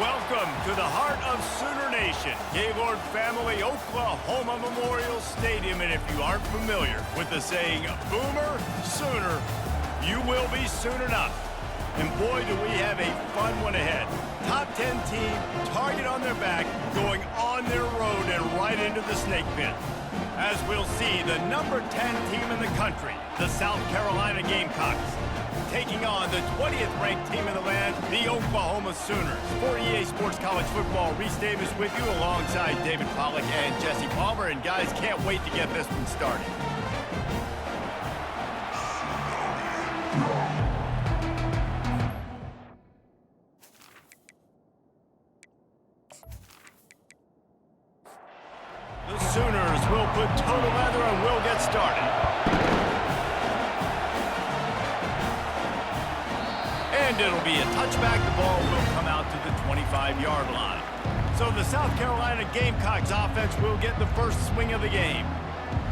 Welcome to the heart of Sooner Nation, Gaylord Family Oklahoma Memorial Stadium. And if you aren't familiar with the saying, Boomer Sooner, you will be soon enough. And boy, do we have a fun one ahead. Top 10 team, target on their back, going on their road and right into the snake pit. As we'll see, the number 10 team in the country, the South Carolina Gamecocks, taking on the 20th ranked team in the land, the Oklahoma Sooners. For EA Sports College Football, Reese Davis with you alongside David Pollack and Jesse Palmer. And guys, can't wait to get this one started. The Sooners will put total leather and we'll get started. And it'll be a touchback. The ball will come out to the 25-yard line. So the South Carolina Gamecocks offense will get the first swing of the game.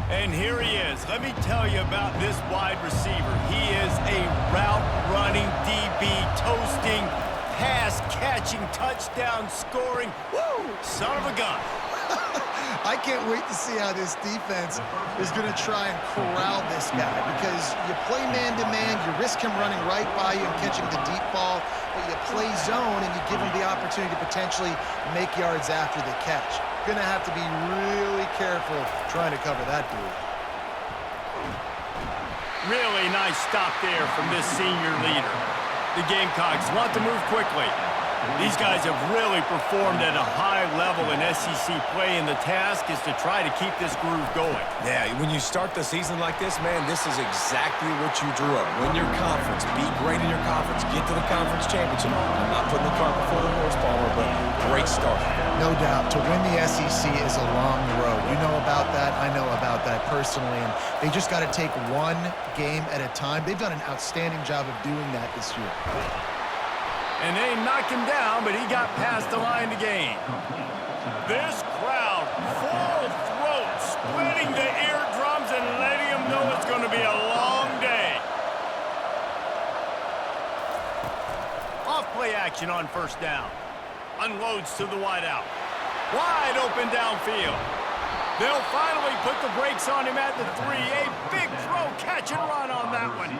And here he is. Let me tell you about this wide receiver. He is a route-running DB, toasting, pass-catching, touchdown-scoring, woo, son of a gun. I can't wait to see how this defense is going to try and corral this guy, because you play man-to-man, you risk him running right by you and catching the deep ball, but you play zone and you give him the opportunity to potentially make yards after the catch. Going to have to be really careful trying to cover that dude. Really nice stop there from this senior leader. The Gamecocks want to move quickly. These guys have really performed at a high level in SEC play, and the task is to try to keep this groove going. Yeah, when you start the season like this, man, this is exactly what you drew up. Win your conference, be great in your conference, get to the conference championship. I'm not putting the cart before the horse, Palmer, but great start. No doubt. To win the SEC is a long road. You know about that. I know about that personally, and they just got to take one game at a time. They've done an outstanding job of doing that this year. And they knocked him down, but he got past the line to gain. This crowd, full throat, splitting the eardrums and letting them know it's going to be a long day. Off play action on first down. Unloads to the wideout. Wide open downfield. They'll finally put the brakes on him at the 3. A big throw, catch and run on that one.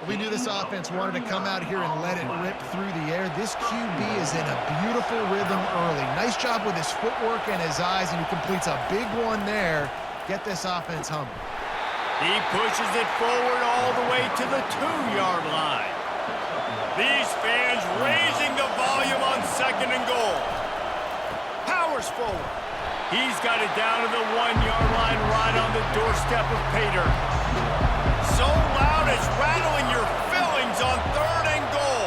We knew this offense wanted to come out here and let it rip through the air. This QB is in a beautiful rhythm early. Nice job with his footwork and his eyes, and he completes a big one there. Get this offense humming. He pushes it forward all the way to the 2-yard line. These fans raising the volume on 2nd and goal. Powers forward. He's got it down to the 1-yard line right on the doorstep of Pater. So loud it's rattling your fillings on 3rd and goal.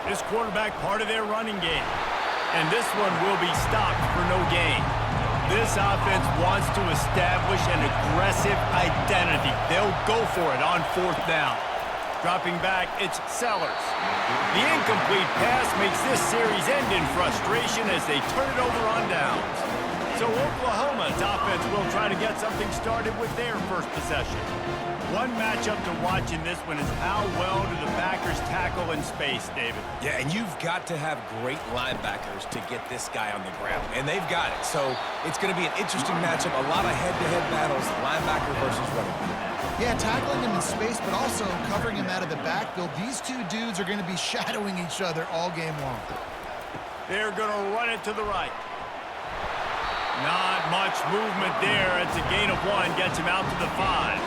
This quarterback part of their running game. And this one will be stopped for no gain. This offense wants to establish an aggressive identity. They'll go for it on 4th down. Dropping back, it's Sellers. The incomplete pass makes this series end in frustration as they turn it over on downs. So Oklahoma's offense will try to get something started with their first possession. One matchup to watch in this one is how well do the backers tackle in space, David? Yeah, and you've got to have great linebackers to get this guy on the ground, and they've got it. So it's going to be an interesting matchup, a lot of head-to-head battles, linebacker versus running back. Yeah, tackling him in space, but also covering him out of the backfield. These two dudes are going to be shadowing each other all game long. They're going to run it to the right. Not much movement there. It's a gain of 1, gets him out to the 5.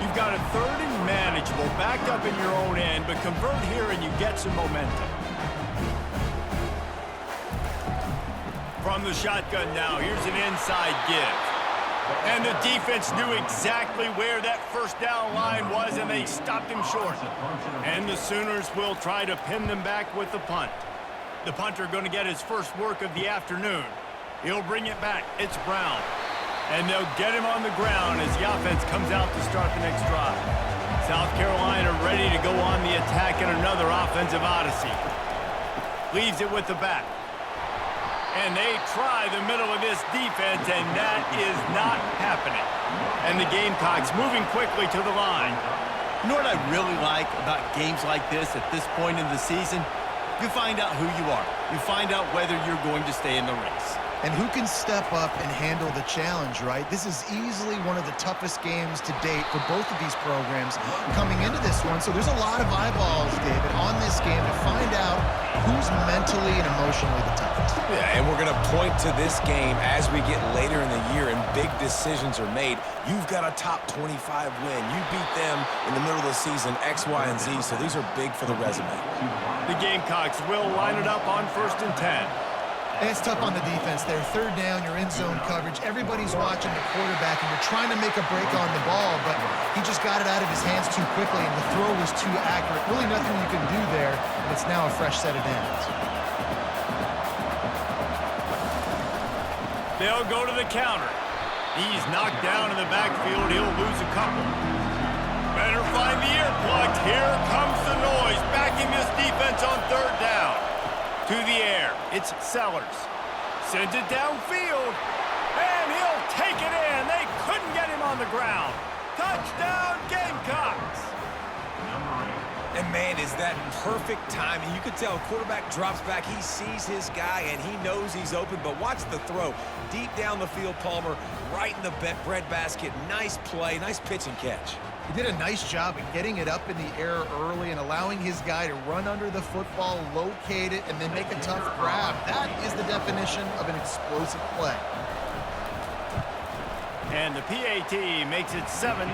You've got a 3rd and manageable, backed up in your own end, but convert here and you get some momentum. From the shotgun now, here's an inside give. And the defense knew exactly where that 1st down line was, and they stopped him short. And the Sooners will try to pin them back with the punt. The punter going to get his first work of the afternoon. He'll bring it back. It's Brown. And they'll get him on the ground as the offense comes out to start the next drive. South Carolina ready to go on the attack in another offensive odyssey. Leaves it with the back. And they try the middle of this defense, and that is not happening. And the Gamecocks moving quickly to the line. You know what I really like about games like this at this point in the season? You find out who you are. You find out whether you're going to stay in the race. And who can step up and handle the challenge, right? This is easily one of the toughest games to date for both of these programs coming into this one. So there's a lot of eyeballs, David, on this game to find out who's mentally and emotionally the toughest. Yeah, and we're going to point to this game as we get later in the year and big decisions are made. You've got a top 25 win. You beat them in the middle of the season, X, Y, and Z, so these are big for the resume. The Gamecocks will line it up on 1st and 10. And it's tough on the defense there. Third down, you're in zone coverage. Everybody's watching the quarterback, and you're trying to make a break on the ball, but he just got it out of his hands too quickly, and the throw was too accurate. Really nothing you can do there, and it's now a fresh set of downs. They'll go to the counter. He's knocked down in the backfield. He'll lose a couple. Better find the earplugs. Here comes the noise, backing this defense on 3rd down. To the air, it's Sellers. Sends it downfield, and he'll take it in. They couldn't get him on the ground. Touchdown, Gamecocks! And, man, is that perfect timing. You could tell quarterback drops back. He sees his guy, and he knows he's open. But watch the throw. Deep down the field, Palmer, right in the breadbasket. Nice play, nice pitch and catch. He did a nice job of getting it up in the air early and allowing his guy to run under the football, locate it, and then make a tough grab. That is the definition of an explosive play. And the PAT makes it 7-0.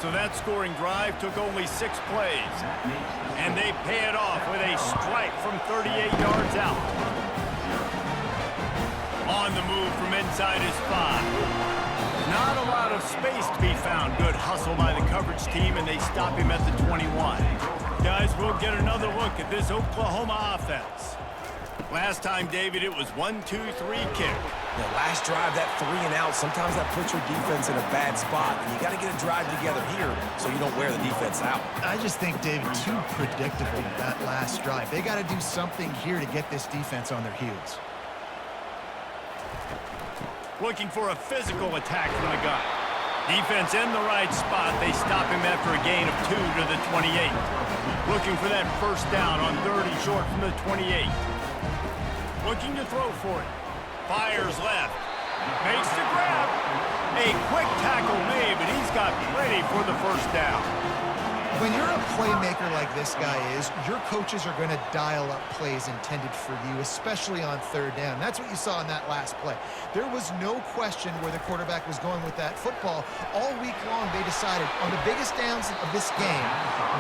So that scoring drive took only 6 plays. And they pay it off with a strike from 38 yards out. On the move from inside his 5. Not a lot of space to be found. Good hustle by the coverage team, and they stop him at the 21. Guys, we'll get another look at this Oklahoma offense. Last time, David, it was 1-2-3 kick. The last drive, that 3 and out, sometimes that puts your defense in a bad spot, and you got to get a drive together here so you don't wear the defense out. I just think, David, too predictable that last drive. They got to do something here to get this defense on their heels. Looking for a physical attack from the gun. Defense in the right spot. They stop him after a gain of 2 to the 28. Looking for that 1st down on 3rd and short from the 28. Looking to throw for it. Fires left. Makes the grab. A quick tackle made, but he's got plenty for the 1st down. When you're a playmaker like this guy is, your coaches are going to dial up plays intended for you, especially on 3rd down. That's what you saw in that last play. There was no question where the quarterback was going with that football. All week long, they decided on the biggest downs of this game,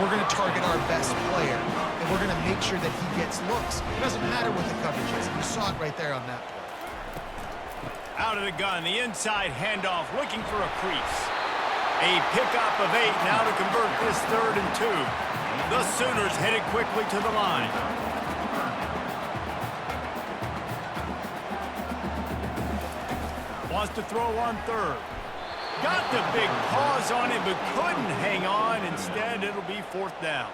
we're going to target our best player, and we're going to make sure that he gets looks. It doesn't matter what the coverage is. You saw it right there on that play. Out of the gun, the inside handoff, looking for a crease. A pickup of 8 now to convert this 3rd and 2. The Sooners headed quickly to the line. Wants to throw on 3rd. Got the big paws on it, but couldn't hang on. Instead, it'll be 4th down.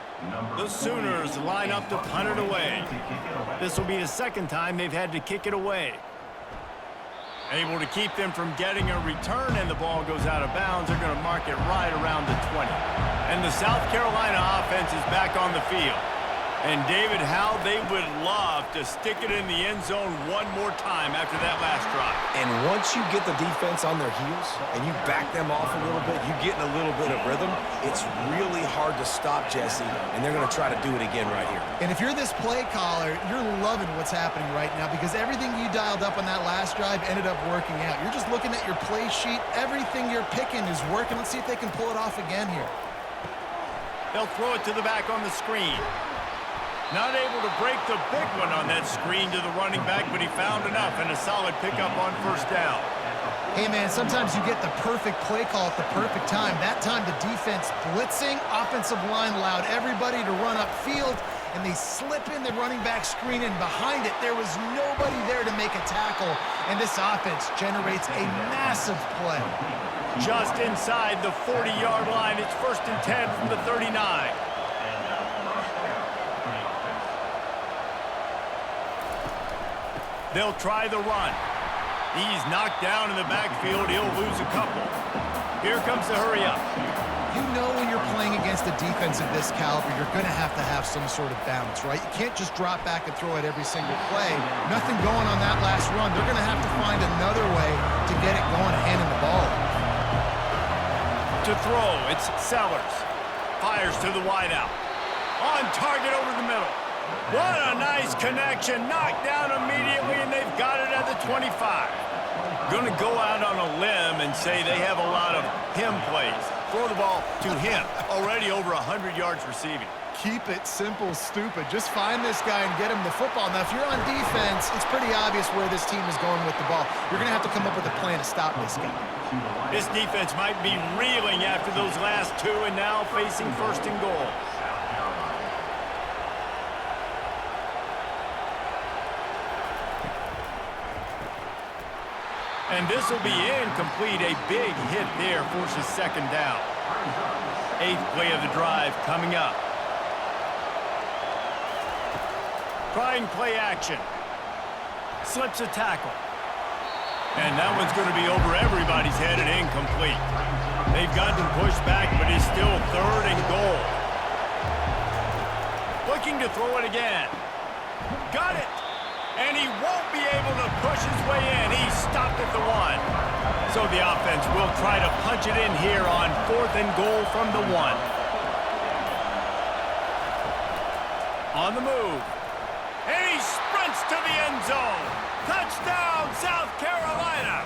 The Sooners line up to punt it away. This will be the 2nd time they've had to kick it away. Able to keep them from getting a return, and the ball goes out of bounds. They're going to mark it right around the 20. And the South Carolina offense is back on the field. And, David, how they would love to stick it in the end zone one more time after that last drive. And once you get the defense on their heels and you back them off a little bit, you get in a little bit of rhythm, it's really hard to stop, Jesse, and they're going to try to do it again right here. And if you're this play caller, you're loving what's happening right now because everything you dialed up on that last drive ended up working out. You're just looking at your play sheet. Everything you're picking is working. Let's see if they can pull it off again here. They'll throw it to the back on the screen. Not able to break the big one on that screen to the running back, but he found enough and a solid pickup on 1st down. Hey, man, sometimes you get the perfect play call at the perfect time. That time the defense blitzing, offensive line allowed everybody to run upfield, and they slip in the running back screen, and behind it there was nobody there to make a tackle, and this offense generates a massive play. Just inside the 40-yard line, it's 1st and 10 from the 39. They'll try the run. He's knocked down in the backfield. He'll lose a couple. Here comes the hurry up. You know when you're playing against a defense of this caliber, you're going to have some sort of balance, right? You can't just drop back and throw it every single play. Nothing going on that last run. They're going to have to find another way to get it going, handing the ball off. To throw, it's Sellers. Fires to the wideout. On target over the middle. What a nice connection. Knocked down immediately, and they've got it at the 25. Going to go out on a limb and say they have a lot of him plays. Throw the ball to him. Already over 100 yards receiving. Keep it simple, stupid. Just find this guy and get him the football. Now, if you're on defense, it's pretty obvious where this team is going with the ball. You're going to have to come up with a plan to stop this guy. This defense might be reeling after those last two and now facing first and goal. And this will be incomplete. A big hit there forces second down. 8th play of the drive coming up. Trying play action. Slips a tackle. And that one's going to be over everybody's head and incomplete. They've gotten pushed back, but it's still 3rd and goal. Looking to throw it again. Got it. And he won't be able to push his way in. He stopped at the 1. So the offense will try to punch it in here on 4th and goal from the 1. On the move. And he sprints to the end zone. Touchdown, South Carolina.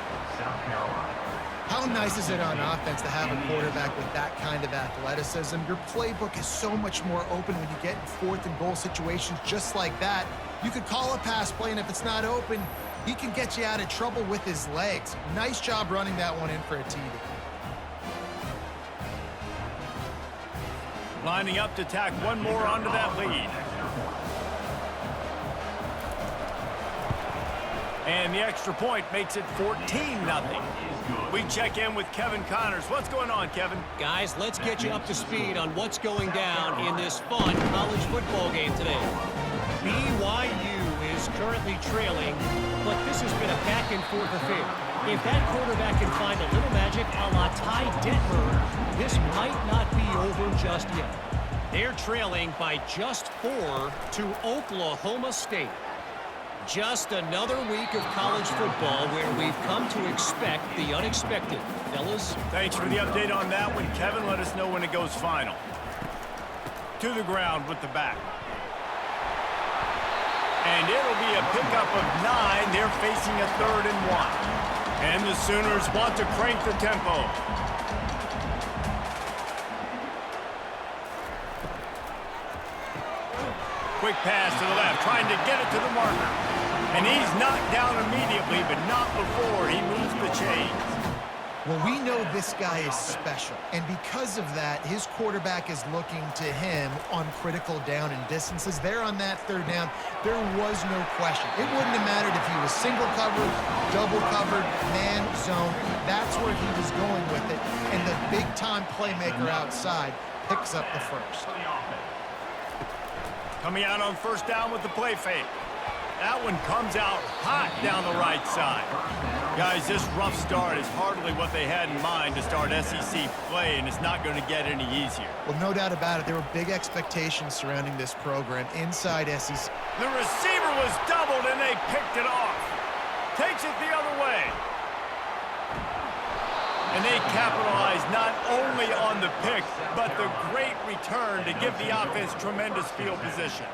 How nice is it on offense to have a quarterback with that kind of athleticism? Your playbook is so much more open when you get in 4th and goal situations just like that. You could call a pass play, and if it's not open, he can get you out of trouble with his legs. Nice job running that one in for a TD. Lining up to tack one more onto that lead. And the extra point makes it 14-0. We check in with Kevin Connors. What's going on, Kevin? Guys, let's get you up to speed on what's going down in this fun college football game today. BYU is currently trailing, but this has been a back-and-forth affair. If that quarterback can find a little magic a la Ty Detmer, this might not be over just yet. They're trailing by just 4 to Oklahoma State. Just another week of college football where we've come to expect the unexpected. Fellas? Thanks for the update on that one, Kevin. Let us know when it goes final. To the ground with the back. And it'll be a pickup of 9. They're facing a 3rd and 1. And the Sooners want to crank the tempo. Quick pass to the left, trying to get it to the marker. And he's knocked down immediately, but not before he moves the chains. Well, we know this guy is special, and because of that, his quarterback is looking to him on critical down and distances. There on that 3rd down, there was no question. It wouldn't have mattered if he was single covered, double covered, man, zone. That's where he was going with it, and the big-time playmaker outside picks up the first. Coming out on 1st down with the play fake. That one comes out hot down the right side. Guys, this rough start is hardly what they had in mind to start SEC play, and it's not going to get any easier. Well, no doubt about it. There were big expectations surrounding this program inside SEC. The receiver was doubled, and they picked it off. Takes it the other way. And they capitalized not only on the pick, but the great return to give the offense tremendous field position.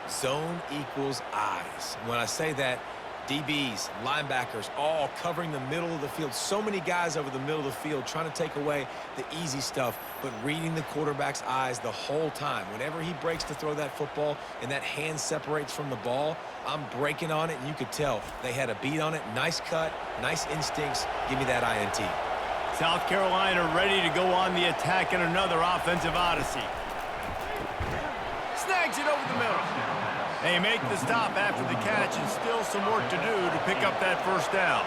Zone equals eyes. When I say that, DBs, linebackers, all covering the middle of the field. So many guys over the middle of the field trying to take away the easy stuff, but reading the quarterback's eyes the whole time. Whenever he breaks to throw that football and that hand separates from the ball, I'm breaking on it, and you could tell they had a beat on it. Nice cut, nice instincts. Give me that INT. South Carolina ready to go on the attack in another offensive odyssey. Snags it over the middle. They make the stop after the catch, and still some work to do to pick up that 1st down.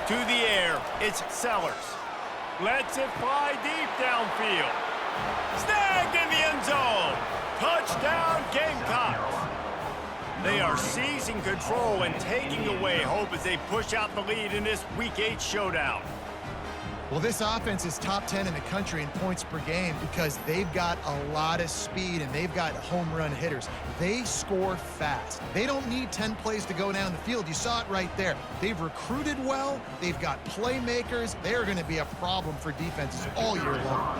To the air, it's Sellers. Lets it fly deep downfield. Snagged in the end zone. Touchdown, Gamecocks. They are seizing control and taking away hope as they push out the lead in this Week 8 showdown. Well, this offense is top 10 in the country in points per game because they've got a lot of speed and they've got home run hitters. They score fast. They don't need 10 plays to go down the field. You saw it right there. They've recruited well. They've got playmakers. They're going to be a problem for defenses all year long.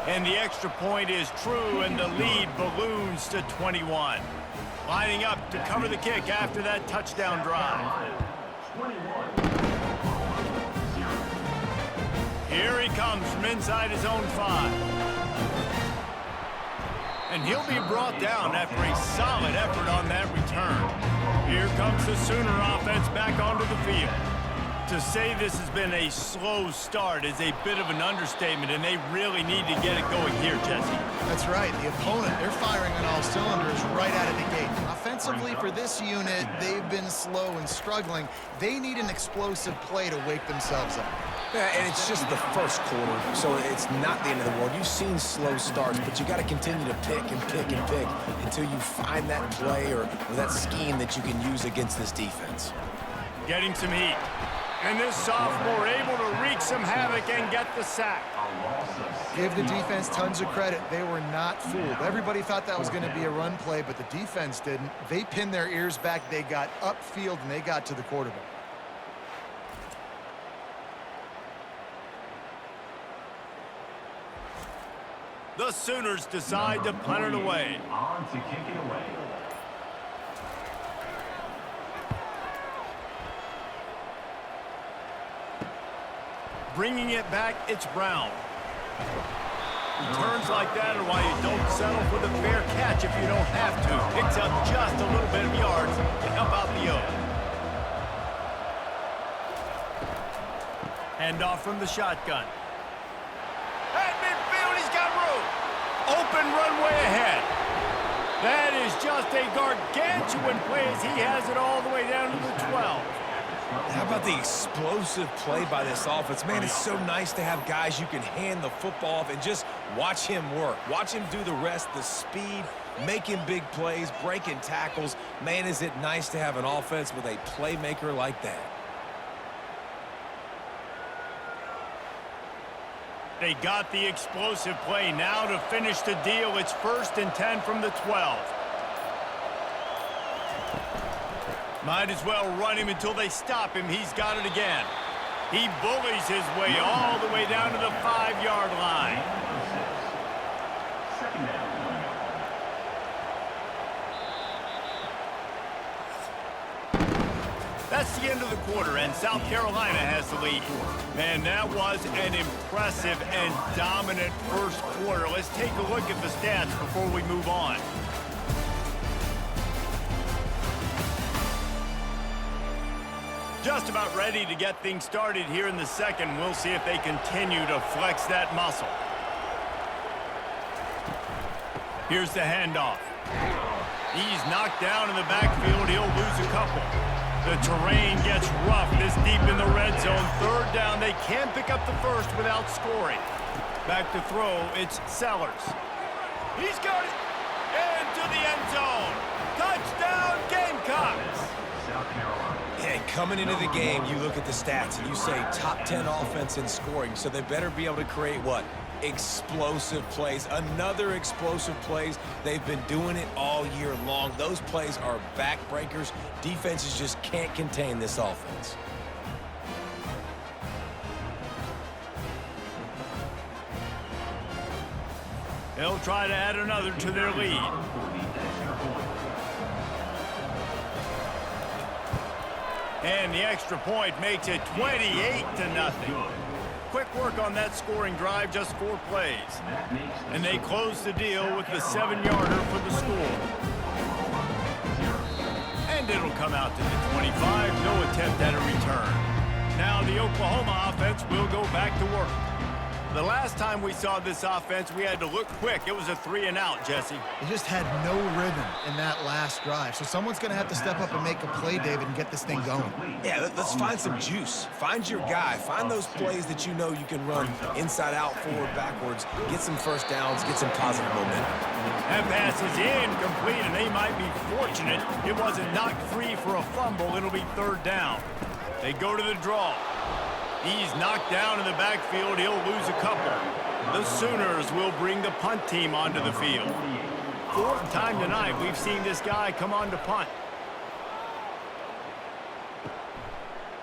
And the extra point is true, and the lead balloons to 21. Lining up to cover the kick after that touchdown drive. Here he comes from inside his own 5. And he'll be brought down after a solid effort on that return. Here comes the Sooner offense back onto the field. To say this has been a slow start is a bit of an understatement, and they really need to get it going here, Jesse. That's right. The opponent, they're firing on all cylinders right out of the gate. Offensively, for this unit, they've been slow and struggling. They need an explosive play to wake themselves up. Yeah, and it's just the first quarter, so it's not the end of the world. You've seen slow starts, but you got to continue to pick and pick and pick until you find that play or that scheme that you can use against this defense. Getting some heat. And this sophomore able to wreak some havoc and get the sack. Give the defense tons of credit. They were not fooled. Everybody thought that was going to be a run play, but the defense didn't. They pinned their ears back. They got upfield, and they got to the quarterback. The Sooners decide to punt it away. On to kick it away. Bringing it back, it's Brown. Returns like that are why you don't settle for the fair catch if you don't have to. Picks up just a little bit of yards to help out the O. Hand off from the shotgun. At midfield, he's got room. Open runway ahead. That is just a gargantuan play as he has it all the way down to the 12. How about the explosive play by this offense? Man, it's so nice to have guys you can hand the football off and just watch him work. Watch him do the rest, the speed, making big plays, breaking tackles. Man, is it nice to have an offense with a playmaker like that. They got the explosive play. Now to finish the deal, it's 1st and 10 from the 12. Might as well run him until they stop him. He's got it again. He bullies his way all the way down to the 5-yard line. That's the end of the quarter, and South Carolina has the lead. Man, that was an impressive and dominant first quarter. Let's take a look at the stats before we move on. Just about ready to get things started here in the second. We'll see if they continue to flex that muscle. Here's the handoff. He's knocked down in the backfield. He'll lose a couple. The terrain gets rough this deep in the red zone. 3rd down. They can't pick up the first without scoring. Back to throw. It's Sellers. He's got it. Into the end zone. Touchdown, Gamecocks. South Carolina. And coming into the game, you look at the stats and you say top 10 offense in scoring, so they better be able to create what? Explosive plays. Another explosive plays. They've been doing it all year long. Those plays are backbreakers. Defenses just can't contain this offense. They'll try to add another to their lead. And the extra point makes it 28-0. Quick work on that scoring drive, just 4 plays. And they close the deal with the 7-yarder for the score. And it'll come out to the 25, no attempt at a return. Now the Oklahoma offense will go back to work. The last time we saw this offense, we had to look quick. It was a 3-and-out, Jesse. They just had no rhythm in that last drive. So someone's going to have to step up and make a play, David, and get this thing going. Yeah, let's find some juice. Find your guy. Find those plays that you know you can run inside out, forward, backwards. Get some first downs. Get some positive momentum. That pass is incomplete, and they might be fortunate it wasn't knocked free for a fumble. It'll be 3rd down. They go to the draw. He's knocked down in the backfield. He'll lose a couple. The Sooners will bring the punt team onto the field. 4th time tonight we've seen this guy come on to punt.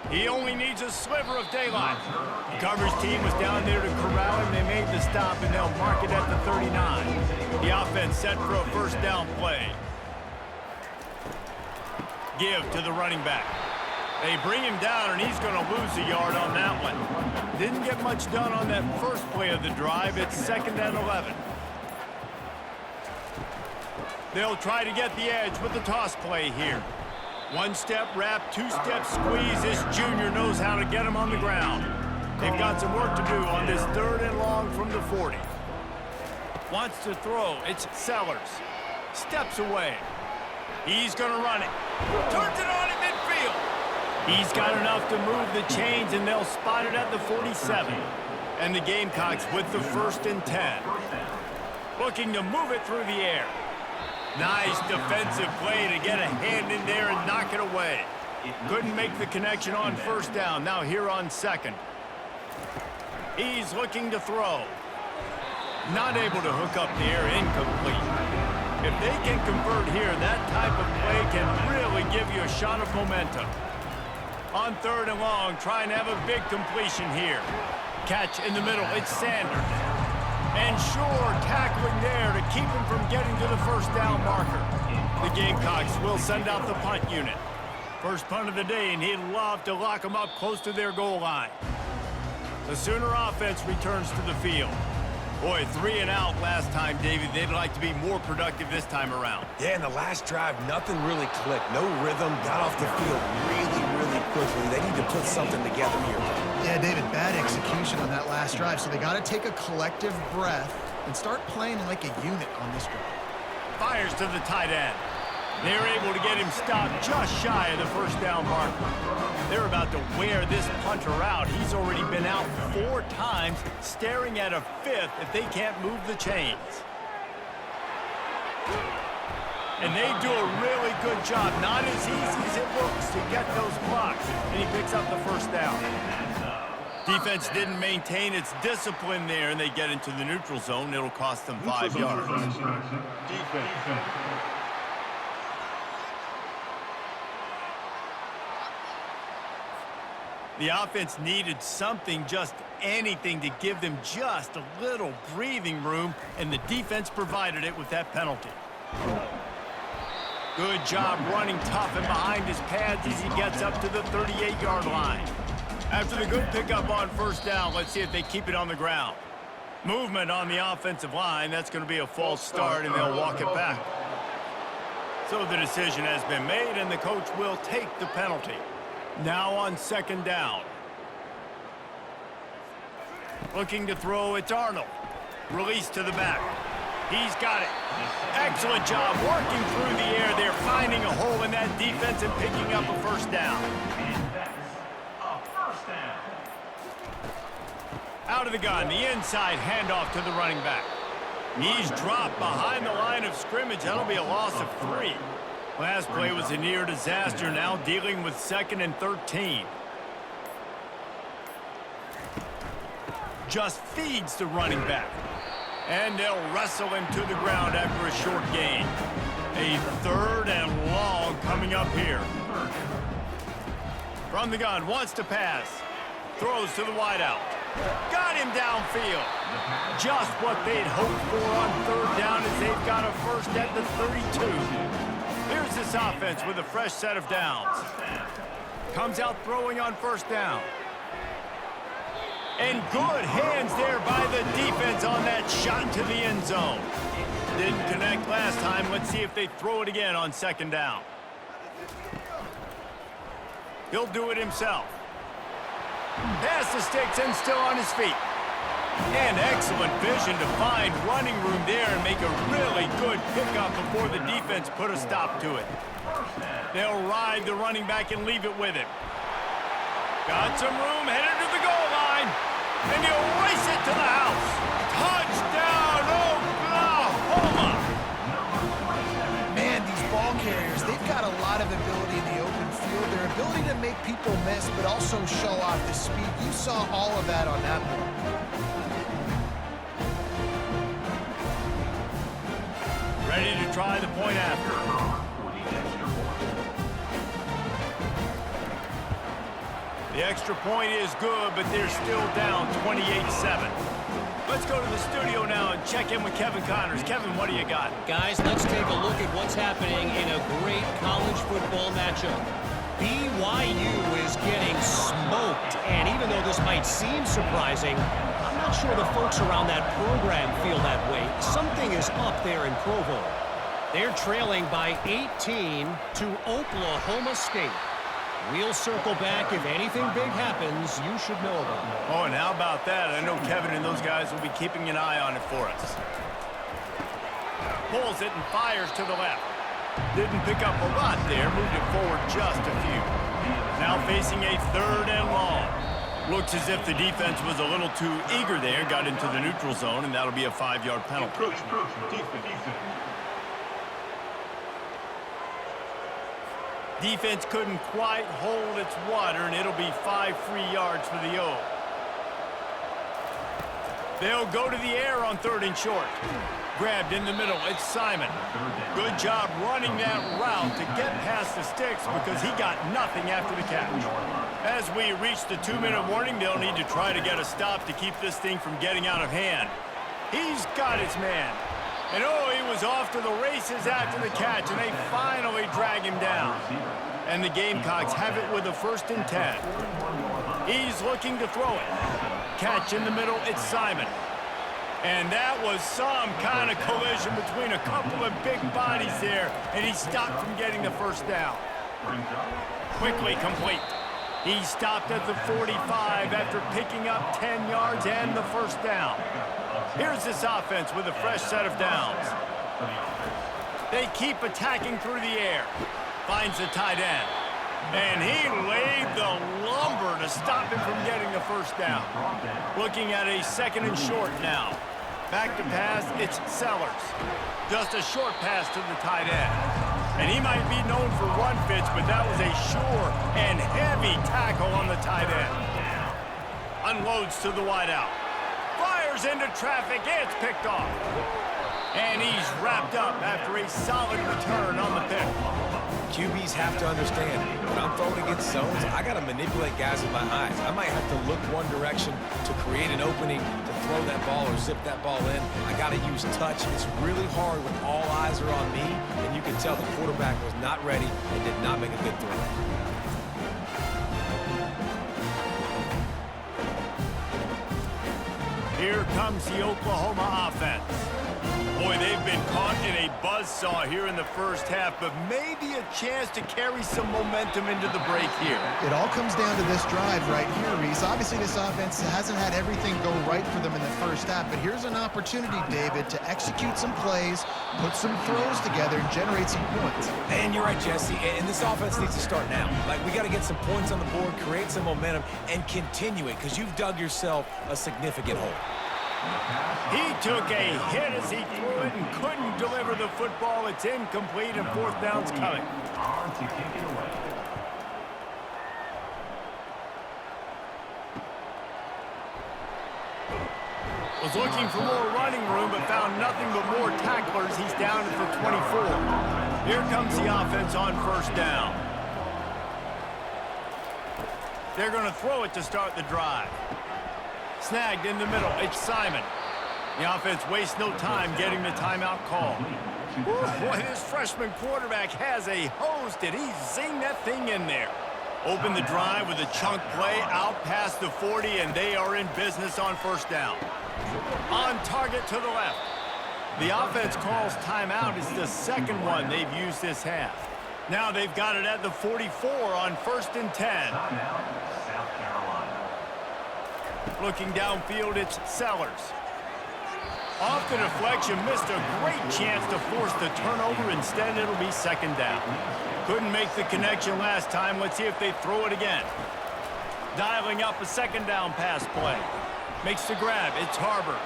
He only needs a sliver of daylight. The coverage team was down there to corral him. They made the stop, and they'll mark it at the 39. The offense set for a 1st down play. Give to the running back. They bring him down, and he's going to lose a yard on that one. Didn't get much done on that first play of the drive. It's 2nd and 11. They'll try to get the edge with the toss play here. 1-step wrap, 2-step squeeze. This junior knows how to get him on the ground. They've got some work to do on this 3rd and long from the 40. Wants to throw. It's Sellers. Steps away. He's going to run it. Turns it on in midfield. He's got enough to move the chains, and they'll spot it at the 47. And the Gamecocks with the 1st and 10. Looking to move it through the air. Nice defensive play to get a hand in there and knock it away. Couldn't make the connection on 1st down. Now here on 2nd. He's looking to throw. Not able to hook up there. Incomplete. If they can convert here, that type of play can really give you a shot of momentum. On 3rd and long, trying to have a big completion here. Catch in the middle, it's Sanders. And Shore tackling there to keep him from getting to the 1st down marker. The Gamecocks will send out the punt unit. First punt of the day, and he'd love to lock them up close to their goal line. The Sooner offense returns to the field. Boy, 3-and-out last time, David. They'd like to be more productive this time around. Yeah, in the last drive, nothing really clicked. No rhythm. Got off the field really quickly. They need to put something together here. Yeah, David, bad execution on that last drive. So they got to take a collective breath and start playing like a unit on this drive. Fires to the tight end. They're able to get him stopped just shy of the 1st down marker. They're about to wear this punter out. He's already been out 4 times, staring at a 5th if they can't move the chains. And they do a really good job. Not as easy as it looks to get those blocks. And he picks up the 1st down. Defense didn't maintain its discipline there, and they get into the neutral zone. It'll cost them 5 yards. Defense. The offense needed something, just anything, to give them just a little breathing room, and the defense provided it with that penalty. Good job running tough and behind his pads as he gets up to the 38-yard line. After the good pickup on 1st down, let's see if they keep it on the ground. Movement on the offensive line. That's going to be a false start, and they'll walk it back. So the decision has been made, and the coach will take the penalty. Now on 2nd down. Looking to throw, it's Arnold. Release to the back. He's got it. Excellent job working through the air. They're finding a hole in that defense and picking up a 1st down. Out of the gun, the inside handoff to the running back. He's dropped behind the line of scrimmage. That'll be a loss of 3. Last play was a near disaster, now dealing with 2nd and 13. Just feeds the running back. And they'll wrestle him to the ground after a short gain. A 3rd and long coming up here. From the gun, wants to pass. Throws to the wideout. Got him downfield. Just what they'd hoped for on 3rd down as they've got a 1st at the 32. Here's this offense with a fresh set of downs. Comes out throwing on 1st down. And good hands there by the defense on that shot to the end zone. Didn't connect last time. Let's see if they throw it again on 2nd down. He'll do it himself. Pass the sticks and still on his feet. And excellent vision to find running room there and make a really good pickup before the defense put a stop to it. They'll ride the running back and leave it with him. Got some room, headed to the goal line, and he'll race it to the house. Touchdown, Oklahoma! Man, these ball carriers, they've got a lot of ability in the open field. Their ability to make people miss, but also show off the speed. You saw all of that on that one. Ready to try the point after. The extra point is good, but they're still down 28-7. Let's go to the studio now and check in with Kevin Connors. Kevin, what do you got? Guys, let's take a look at what's happening in a great college football matchup. BYU is getting smoked, and even though this might seem surprising, I'm not sure the folks around that program feel that way. Something is up there in Provo. They're trailing by 18 to Oklahoma State. We'll circle back. If anything big happens, you should know about it. Oh, and how about that? I know Kevin and those guys will be keeping an eye on it for us. Pulls it and fires to the left. Didn't pick up a lot there. Moved it forward just a few. Now facing a 3rd and long. Looks as if the defense was a little too eager there. Got into the neutral zone, and that'll be a 5-yard penalty. Defense couldn't quite hold its water, and it'll be 5 free yards for the O. They'll go to the air on 3rd and short. Grabbed in the middle. It's Simon. Good job running that route to get past the sticks because he got nothing after the catch. As we reach the 2-minute warning, they'll need to try to get a stop to keep this thing from getting out of hand. He's got his man. And oh, he was off to the races after the catch, and they finally drag him down. And the Gamecocks have it with a 1st and 10. He's looking to throw it. Catch in the middle, it's Simon. And that was some kind of collision between a couple of big bodies there, and he stopped from getting the 1st down. Quickly complete. He stopped at the 45 after picking up 10 yards and the 1st down. Here's this offense with a fresh set of downs. They keep attacking through the air. Finds the tight end. And he laid the lumber to stop him from getting the 1st down. Looking at a 2nd and short now. Back to pass, it's Sellers. Just a short pass to the tight end. And he might be known for run fits, but that was a sure and heavy tackle on the tight end. Unloads to the wideout. Fires into traffic, it's picked off. And he's wrapped up after a solid return on the pick. QBs have to understand, when I'm throwing against zones, I got to manipulate guys with my eyes. I might have to look one direction to create an opening, to throw that ball or zip that ball in. I got to use touch. It's really hard when all eyes are on me, and you can tell the quarterback was not ready and did not make a good throw. Here comes the Oklahoma offense. Boy, they've been caught in a buzzsaw here in the 1st half, but maybe a chance to carry some momentum into the break here. It all comes down to this drive right here, Reese. Obviously, this offense hasn't had everything go right for them in the 1st half, but here's an opportunity, David, to execute some plays, put some throws together, and generate some points. And you're right, Jesse, and this offense needs to start now. Like, we got to get some points on the board, create some momentum, and continue it, because you've dug yourself a significant hole. He took a hit as he threw it and couldn't deliver the football. It's incomplete, and 4th down's coming. Was looking for more running room, but found nothing but more tacklers. He's down for 24. Here comes the offense on 1st down. They're going to throw it to start the drive. Snagged in the middle, it's Simon. The offense wastes no time getting the timeout call. Boy, this freshman quarterback has a hose. Did he zing that thing in there? Open the drive with a chunk play out past the 40, and they are in business on 1st down. On target to the left. The offense calls timeout. It's the 2nd one they've used this half. Now they've got it at the 44 on 1st and 10. Looking downfield, it's Sellers. Off the deflection, missed a great chance to force the turnover. Instead, it'll be second down. Couldn't make the connection last time. Let's see if they throw it again. Dialing up a second down pass play. Makes the grab. It's Harbor.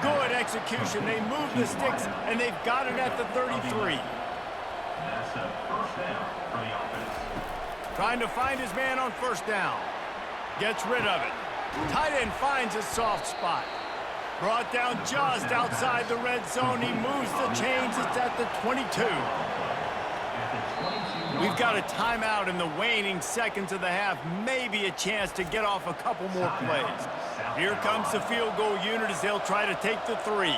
Good execution. They move the sticks, and they've got it at the 33. That's a first down for the offense. Trying to find his man on first down. Gets rid of it. Tight end finds a soft spot. Brought down just outside the red zone. He moves the chains. It's at the 22. We've got a timeout in the waning seconds of the half. Maybe a chance to get off a couple more plays. Here comes the field goal unit as they'll try to take the 3.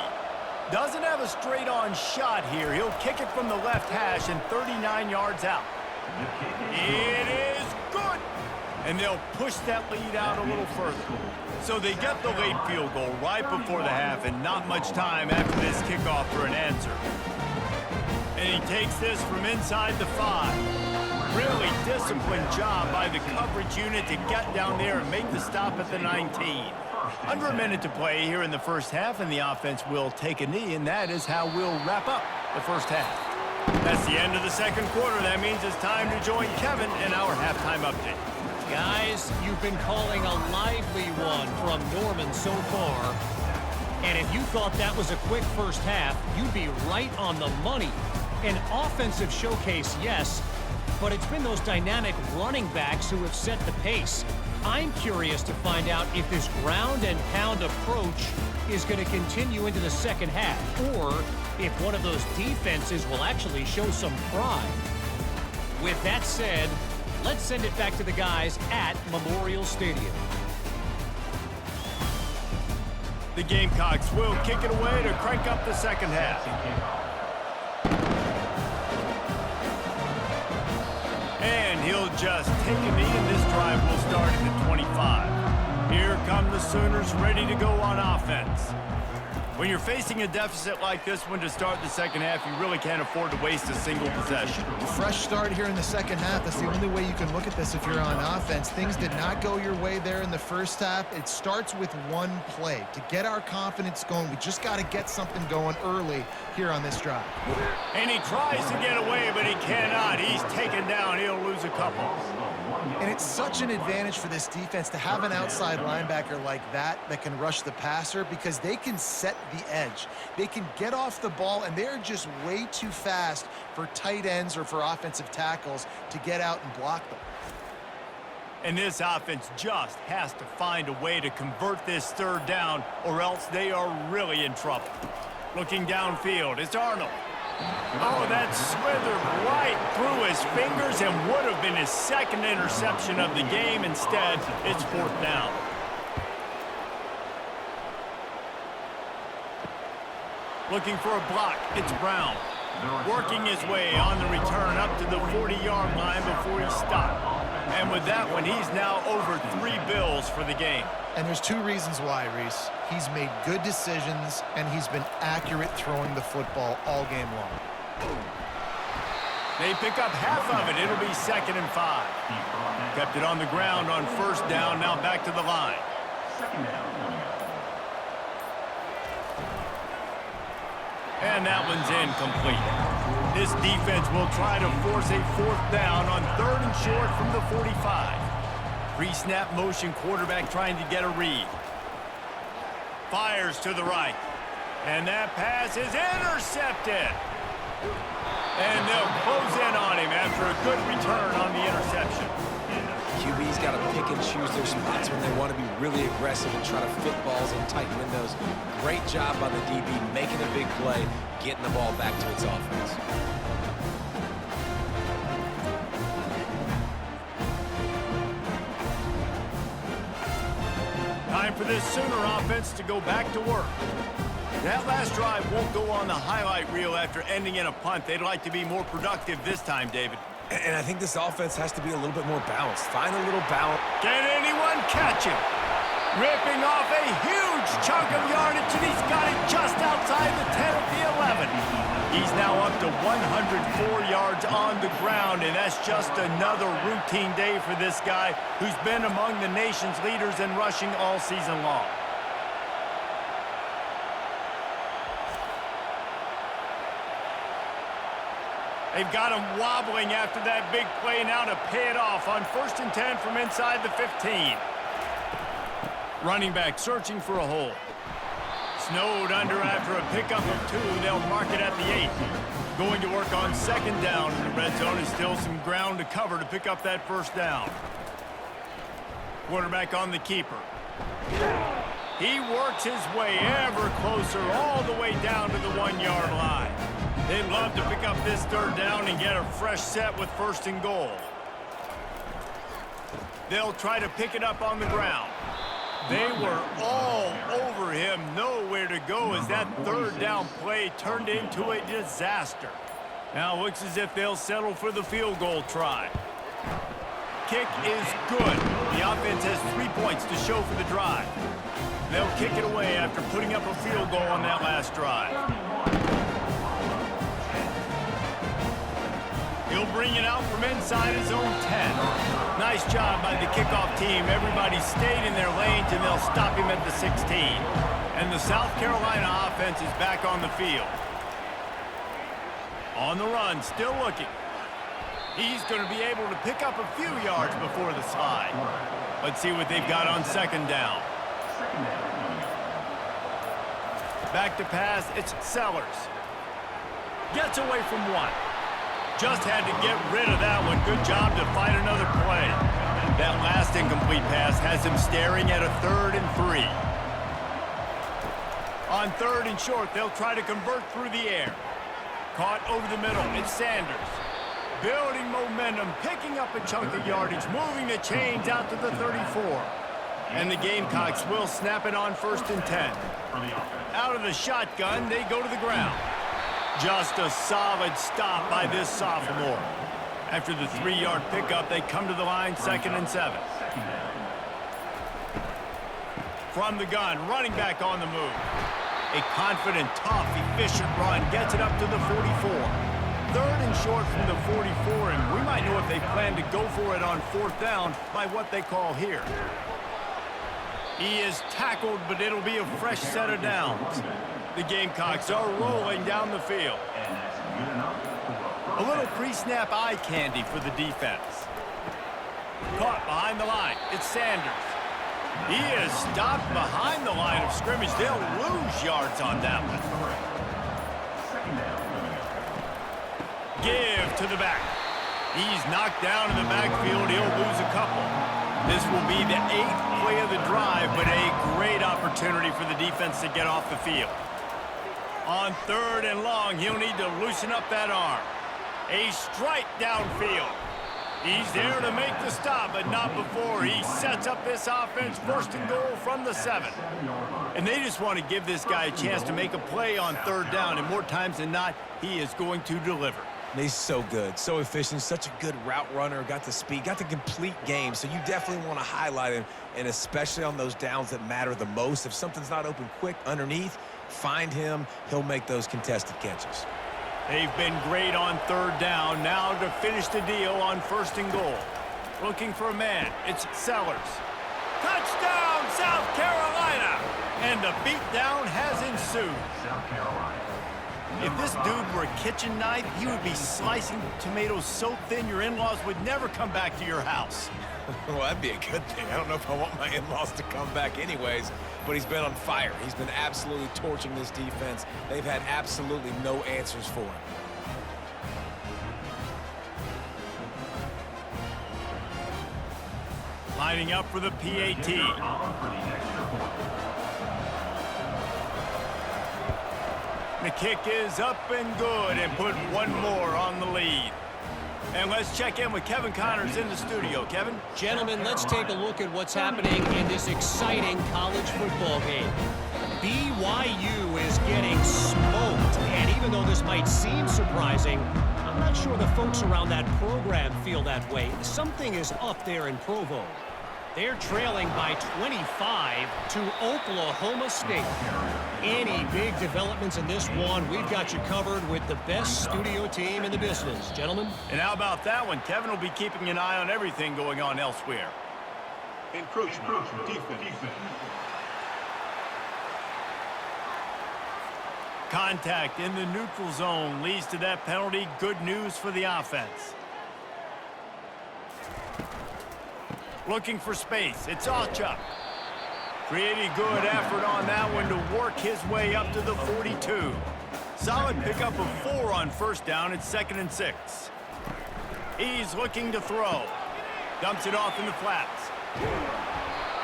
Doesn't have a straight-on shot here. He'll kick it from the left hash and 39 yards out. It is good. And they'll push that lead out a little further. So they get the late field goal right before the half and not much time after this kickoff for an answer. And he takes this from inside the 5. Really disciplined job by the coverage unit to get down there and make the stop at the 19. Under a minute to play here in the first half, and the offense will take a knee, and that is how we'll wrap up the first half. That's the end of the second quarter. That means it's time to join Kevin in our halftime update. Guys, you've been calling a lively one from Norman so far. And if you thought that was a quick first half, you'd be right on the money. An offensive showcase, yes, but it's been those dynamic running backs who have set the pace. I'm curious to find out if this ground and pound approach is going to continue into the second half, or if one of those defenses will actually show some pride. With that said, let's send it back to the guys at Memorial Stadium. The Gamecocks will kick it away to crank up the second half. And he'll just take a knee, and this drive will start at the 25. Here come the Sooners ready to go on offense. When you're facing a deficit like this one to start the second half, you really can't afford to waste a single possession. Fresh start here in the second half. That's the only way you can look at this if you're on offense. Things did not go your way there in the first half. It starts with one play. To get our confidence going, we just got to get something going early here on this drive. And he tries to get away, but he cannot. He's taken down. He'll lose a couple. And it's such an advantage for this defense to have an outside linebacker like that can rush the passer, because they can set the edge. They can get off the ball, and they're just way too fast for tight ends or for offensive tackles to get out and block them. And this offense just has to find a way to convert this third down, or else they are really in trouble. Looking downfield, it's Arnold. Oh, that slithered right through his fingers and would have been his second interception of the game. Instead, it's fourth down. Looking for a block, it's Brown. Working his way on the return up to the 40-yard line before he stopped. And with that one, he's now over 3 bills for the game. And there's 2 reasons why, Reese. He's made good decisions, and he's been accurate throwing the football all game long. They pick up half of it. It'll be 2nd and 5. Kept it on the ground on first down, now back to the line. And that one's incomplete. This defense will try to force a fourth down on 3rd and short from the 45. Pre-snap motion, quarterback trying to get a read. Fires to the right. And that pass is intercepted. And they'll close in on him after a good return on the interception. QB's got to pick and choose their spots when they want to be really aggressive and try to fit balls in tight windows. Great job by the DB making a big play, getting the ball back to its offense. Time for this Sooner offense to go back to work. That last drive won't go on the highlight reel after ending in a punt. They'd like to be more productive this time, David. And I think this offense has to be a little bit more balanced. Find a little balance. Can anyone catch him? Ripping off a huge chunk of yardage, and he's got it just outside the 10 at the 11. He's now up to 104 yards on the ground, and that's just another routine day for this guy who's been among the nation's leaders in rushing all season long. They've got him wobbling after that big play now to pay it off on 1st and 10 from inside the 15. Running back searching for a hole. Snowed under after a pickup of 2. They'll mark it at the 8. Going to work on 2nd down in the red zone is still some ground to cover to pick up that 1st down. Quarterback on the keeper. He works his way ever closer all the way down to the 1-yard line. They'd love to pick up this 3rd down and get a fresh set with 1st and goal. They'll try to pick it up on the ground. They were all over him, nowhere to go as that 3rd down play turned into a disaster. Now looks as if they'll settle for the field goal try. Kick is good. The offense has 3 points to show for the drive. They'll kick it away after putting up a field goal on that last drive. He'll bring it out from inside his own 10. Nice job by the kickoff team. Everybody stayed in their lanes, and they'll stop him at the 16. And the South Carolina offense is back on the field. On the run, still looking. He's going to be able to pick up a few yards before the slide. Let's see what they've got on 2nd down. Back to pass, it's Sellers. Gets away from 1. Just had to get rid of that one. Good job to fight another play. That last incomplete pass has him staring at a 3rd and 3. On 3rd and short, they'll try to convert through the air. Caught over the middle, it's Sanders. Building momentum, picking up a chunk of yardage, moving the chains out to the 34. And the Gamecocks will snap it on 1st and 10. Out of the shotgun, they go to the ground. Just a solid stop by this sophomore. After the 3-yard pickup, they come to the line 2nd and 7. From the gun, running back on the move. A confident, tough, efficient run gets it up to the 44. 3rd and short from the 44, and we might know if they plan to go for it on 4th down by what they call here. He is tackled, but it'll be a fresh set of downs. The Gamecocks are rolling down the field. A little pre-snap eye candy for the defense. Caught behind the line. It's Sanders. He is stopped behind the line of scrimmage. They'll lose yards on that one. Give to the back. He's knocked down in the backfield. He'll lose a couple. This will be the 8th play of the drive, but a great opportunity for the defense to get off the field. On 3rd and long, he'll need to loosen up that arm. A strike downfield. He's there to make the stop, but not before he sets up this offense 1st and goal from the 7. And they just want to give this guy a chance to make a play on 3rd down, and more times than not, he is going to deliver. He's so good, so efficient, such a good route runner, got the speed, got the complete game, so you definitely want to highlight him, and especially on those downs that matter the most. If something's not open quick underneath, find him. He'll make those contested catches. They've been great on 3rd down. Now to finish the deal on 1st and goal. Looking for a man. It's Sellers. Touchdown, South Carolina! And the beatdown has ensued. South Carolina. If this dude were a kitchen knife, he would be slicing tomatoes so thin your in-laws would never come back to your house. Well, that'd be a good thing. I don't know if I want my in-laws to come back anyways, but he's been on fire. He's been absolutely torching this defense. They've had absolutely no answers for him. Lining up for the PAT. The kick is up and good and put one more on the lead. And let's check in with Kevin Connors in the studio. Kevin? Gentlemen, let's take a look at what's happening in this exciting college football game. BYU is getting smoked, and even though this might seem surprising, I'm not sure the folks around that program feel that way. Something is up there in Provo. They're trailing by 25 to Oklahoma State. Any big developments in this one, we've got you covered with the best studio team in the business, gentlemen. And how about that one? Kevin will be keeping an eye on everything going on elsewhere. Encroachment. Defense. Contact in the neutral zone leads to that penalty. Good news for the offense. Looking for space. It's Alchuk. Pretty good effort on that one to work his way up to the 42. Solid pickup of 4 on first down. It's 2nd and 6. He's looking to throw. Dumps it off in the flats.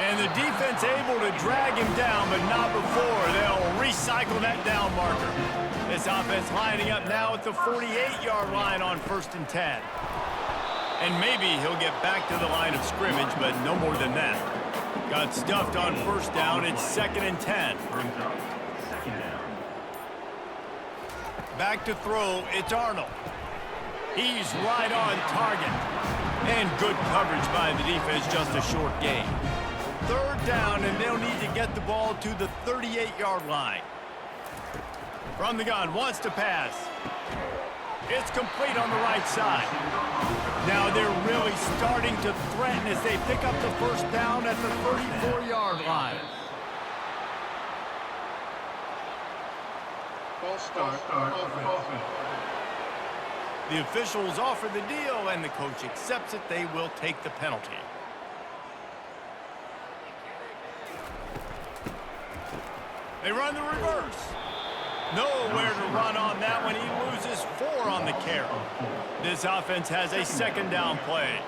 And the defense able to drag him down, but not before. They'll recycle that down marker. This offense lining up now at the 48-yard line on 1st and 10. And maybe he'll get back to the line of scrimmage, but no more than that. Got stuffed on first down. It's 2nd and 10. Back to throw. It's Arnold. He's right on target. And good coverage by the defense, just a short gain. 3rd down, and they'll need to get the ball to the 38-yard line. From the gun, wants to pass. It's complete on the right side. Now they're really starting to threaten as they pick up the first down at the 34-yard line. False start. Offense. The officials offer the deal, and the coach accepts it. They will take the penalty. They run the reverse. Nowhere to run on that one. He loses 4 on the carry. This offense has a 2nd down play.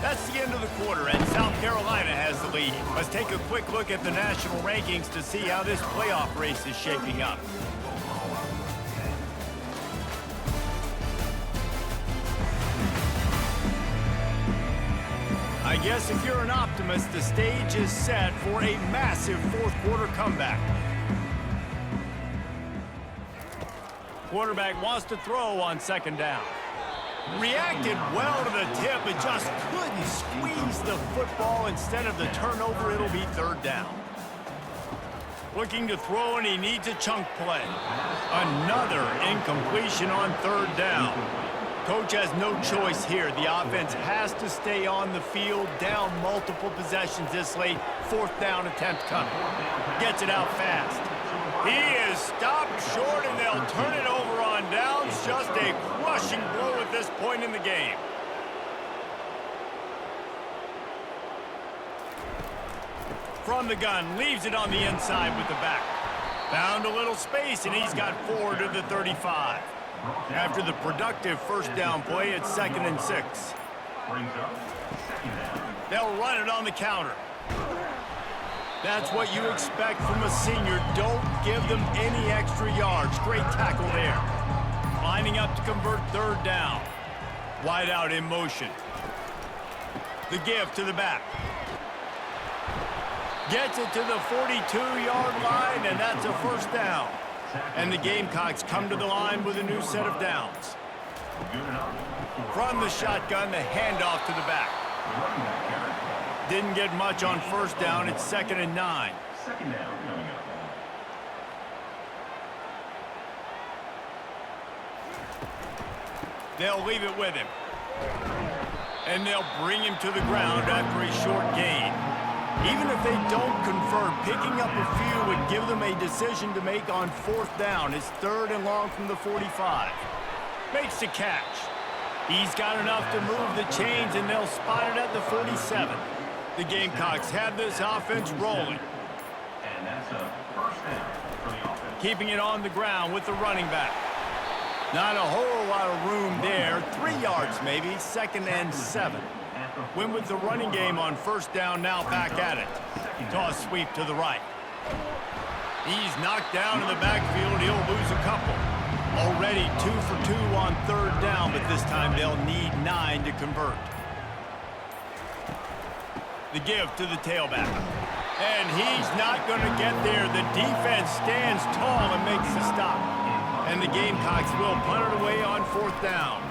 That's the end of the quarter, and South Carolina has the lead. Let's take a quick look at the national rankings to see how this playoff race is shaping up. I guess if you're an optimist, the stage is set for a massive 4th quarter comeback. Quarterback wants to throw on 2nd down. Reacted well to the tip, but just couldn't squeeze the football. Instead of the turnover, it'll be 3rd down. Looking to throw, and he needs a chunk play. Another incompletion on 3rd down. Coach has no choice here. The offense has to stay on the field, down multiple possessions this late. 4th down attempt coming. Gets it out fast. He is stopped short, and they'll turn it over on downs. Just a crushing blow at this point in the game. From the gun, leaves it on the inside with the back. Found a little space, and he's got 4 to the 35. After the productive first down play, it's 2nd and 6. They'll run it on the counter. That's what you expect from a senior. Don't give them any extra yards. Great tackle there. Lining up to convert 3rd down. Wide out in motion. The give to the back. Gets it to the 42-yard line, and that's a 1st down. And the Gamecocks come to the line with a new set of downs. From the shotgun, the handoff to the back. Didn't get much on 1st down. It's 2nd and 9. They'll leave it with him. And they'll bring him to the ground after a short gain. Even if they don't convert, picking up a few would give them a decision to make on 4th down. It's 3rd and long from the 45. Makes the catch. He's got enough to move the chains, and they'll spot it at the 47. The Gamecocks have this offense rolling. And that's a 1st down for the offense. Keeping it on the ground with the running back. Not a whole lot of room there. 3 yards maybe, 2nd and 7. Win with the running game on 1st down, now back at it. Toss sweep to the right. He's knocked down in the backfield. He'll lose a couple. Already 2 for 2 on 3rd down, but this time they'll need 9 to convert. The give to the tailback. And he's not going to get there. The defense stands tall and makes the stop. And the Gamecocks will punt it away on 4th down.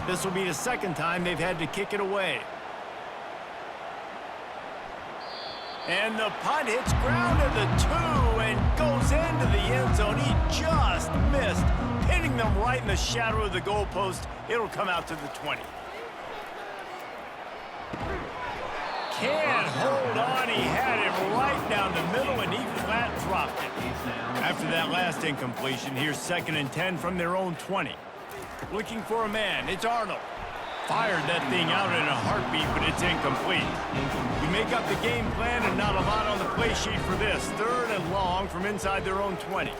This will be the 2nd time they've had to kick it away. And the punt hits ground at the 2 and goes into the end zone. He just missed, hitting them right in the shadow of the goalpost. It'll come out to the 20. Can't hold on. He had it right down the middle, and he flat dropped it. After that last incompletion, here's 2nd and 10 from their own 20. Looking for a man. It's Arnold. Fired that thing out in a heartbeat, but it's incomplete. We make up the game plan and not a lot on the play sheet for this. 3rd and long from inside their own 20.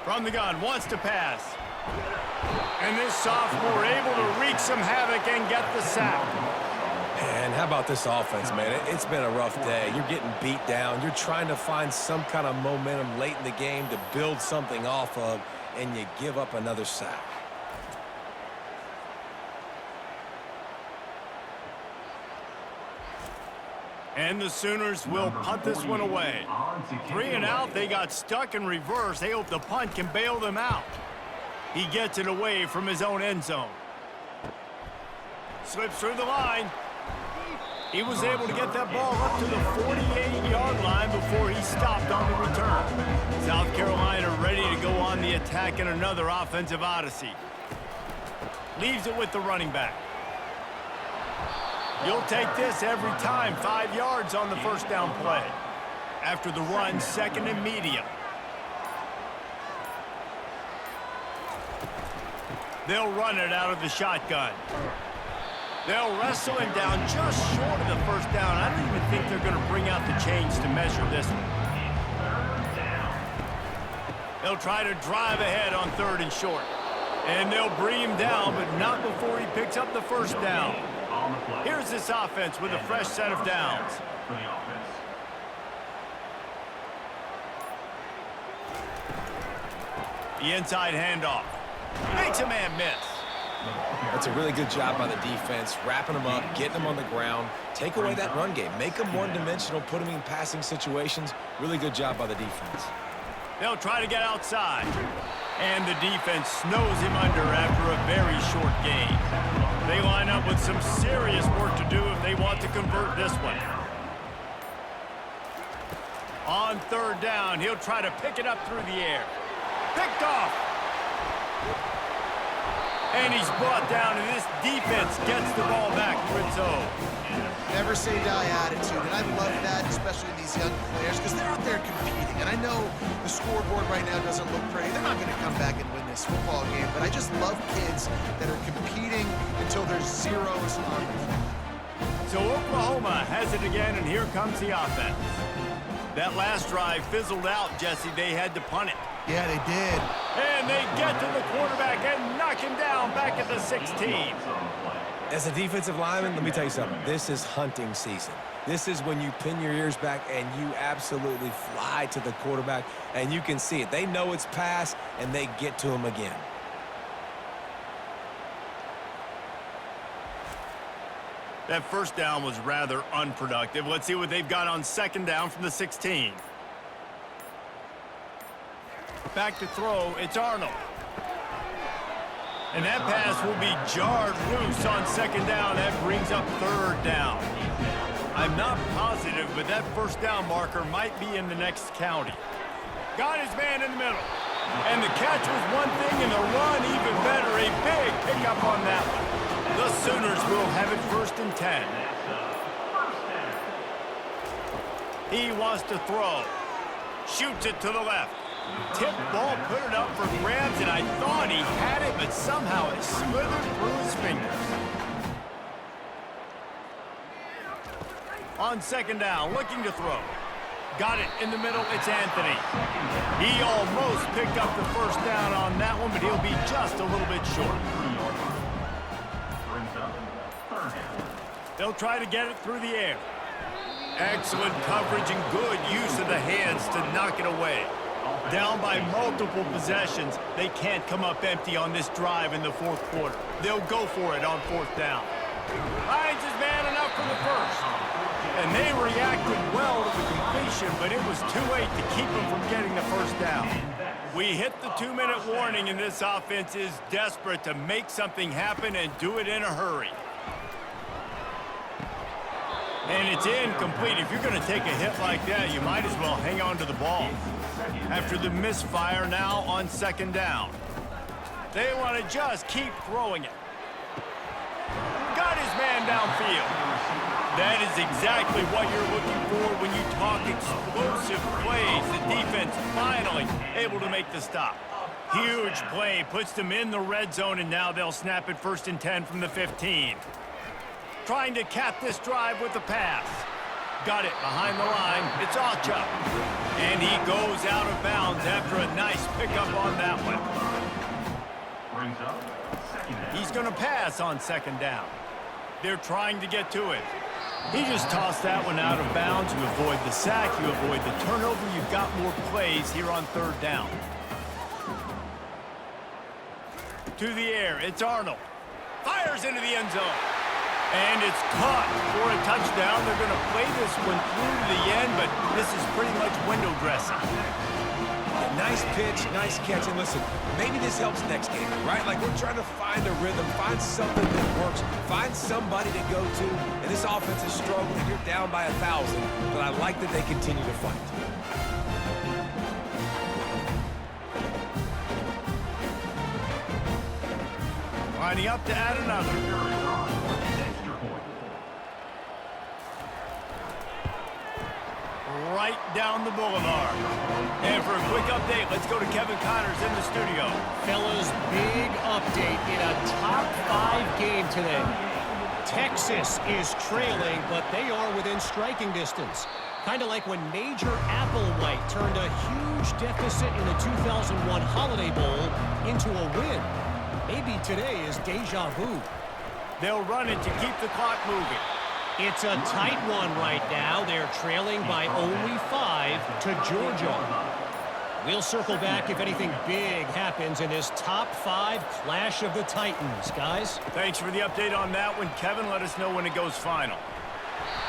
From the gun, wants to pass. And this sophomore able to wreak some havoc and get the sack. And how about this offense, man? It's been a rough day. You're getting beat down. You're trying to find some kind of momentum late in the game to build something off of, and you give up another sack. And the Sooners will punt this one away. 3 and out, they got stuck in reverse. They hope the punt can bail them out. He gets it away from his own end zone. Slips through the line. He was able to get that ball up to the 48-yard line before he stopped on the return. South Carolina ready to go on the attack in another offensive odyssey. Leaves it with the running back. You'll take this every time. 5 yards on the first down play. After the run, 2nd and medium. They'll run it out of the shotgun. They'll wrestle him down just short of the first down. I don't even think they're going to bring out the chains to measure this one. They'll try to drive ahead on 3rd and short. And they'll bring him down, but not before he picks up the first down. Here's this offense with a fresh set of downs. The inside handoff. Makes a man miss. That's a really good job by the defense, wrapping them up, getting them on the ground. Take away that run game. Make them one-dimensional, put them in passing situations. Really good job by the defense. They'll try to get outside. And the defense snows him under after a very short gain. They line up with some serious work to do if they want to convert this one. On 3rd down, he'll try to pick it up through the air. Picked off. And he's brought down, and this defense gets the ball back for its own. Never say die attitude, and I love that, especially these young players, because they're out there competing. And I know the scoreboard right now doesn't look pretty. They're not going to come back and win this football game, but I just love kids that are competing until there's zeros on the clock. So Oklahoma has it again, and here comes the offense. That last drive fizzled out, Jesse. They had to punt it. Yeah, they did. And they get to the quarterback and knock him down back at the 16. As a defensive lineman, let me tell you something. This is hunting season. This is when you pin your ears back and you absolutely fly to the quarterback, and you can see it. They know it's pass, and they get to him again. That first down was rather unproductive. Let's see what they've got on 2nd down from the 16. Back to throw, it's Arnold. And that pass will be jarred loose on 2nd down. That brings up 3rd down. I'm not positive, but that first down marker might be in the next county. Got his man in the middle. And the catch was one thing, and the run even better. A big pickup on that one. The Sooners will have it 1st and 10. He wants to throw. Shoots it to the left. Tip ball, put it up for grabs, and I thought he had it, but somehow it slithered through his fingers. On 2nd down, looking to throw. Got it in the middle, it's Anthony. He almost picked up the first down on that one, but he'll be just a little bit short. They'll try to get it through the air. Excellent coverage and good use of the hands to knock it away. Down by multiple possessions, they can't come up empty on this drive in the 4th quarter. They'll go for it on 4th down. Finds his man enough for the first. And they reacted well to the completion, but it was too late to keep them from getting the first down. We hit the 2-minute warning, and this offense is desperate to make something happen and do it in a hurry. And it's incomplete. If you're going to take a hit like that, you might as well hang on to the ball. After the misfire, now on second down. They want to just keep throwing it. Got his man downfield. That is exactly what you're looking for when you talk explosive plays. The defense finally able to make the stop. Huge play, puts them in the red zone, and now they'll snap it 1st and 10 from the 15. Trying to cap this drive with the pass. Got it behind the line. It's Ocha. And he goes out of bounds after a nice pickup on that one. Brings up second down. He's going to pass on second down. They're trying to get to it. He just tossed that one out of bounds. You avoid the sack. You avoid the turnover. You've got more plays here on third down. To the air, it's Arnold. Fires into the end zone. And it's caught for a touchdown. They're going to play this one through to the end, but this is pretty much window dressing. Nice pitch, nice catch. And listen, maybe this helps next game, right? Like we're trying to find a rhythm, find something that works, find somebody to go to. And this offense is struggling. You're down by 1,000, but I like that they continue to fight. Lining up to add another. Extra point. Right down the boulevard. And for a quick update, let's go to Kevin Connors in the studio. Fellas, big update in a top 5 game today. Texas is trailing, but they are within striking distance. Kind of like when Major Applewhite turned a huge deficit in the 2001 Holiday Bowl into a win. Maybe today is deja vu. They'll run it to keep the clock moving. It's a tight one right now. They're trailing by only 5 to Georgia. We'll circle back if anything big happens in this top 5 clash of the Titans, guys. Thanks for the update on that one, Kevin. Let us know when it goes final.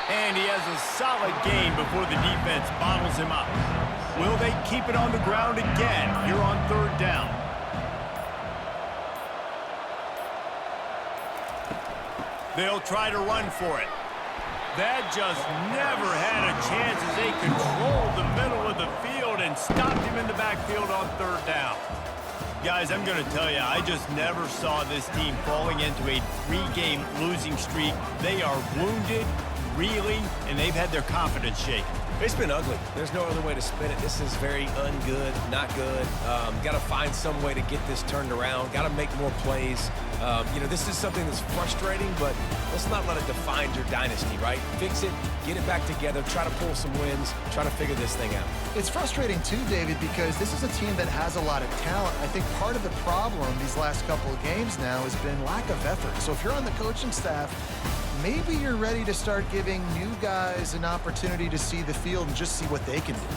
And he has a solid game before the defense bottles him up. Will they keep it on the ground again here on third down? They'll try to run for it. That just never had a chance as they controlled the middle of the field and stopped him in the backfield on third down. Guys, I'm going to tell you, I just never saw this team falling into a 3-game losing streak. They are wounded, reeling, and they've had their confidence shaken. It's been ugly. There's no other way to spin it. This is very ungood, not good. Got to find some way to get this turned around. Got to make more plays. This is something that's frustrating, but let's not let it define your dynasty, right? Fix it, get it back together, try to pull some wins, try to figure this thing out. It's frustrating too, David, because this is a team that has a lot of talent. I think part of the problem these last couple of games now has been lack of effort. So if you're on the coaching staff, maybe you're ready to start giving new guys an opportunity to see the field and just see what they can do.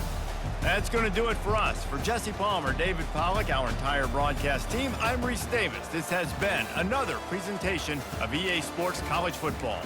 That's going to do it for us. For Jesse Palmer, David Pollack, our entire broadcast team, I'm Reese Davis. This has been another presentation of EA Sports College Football.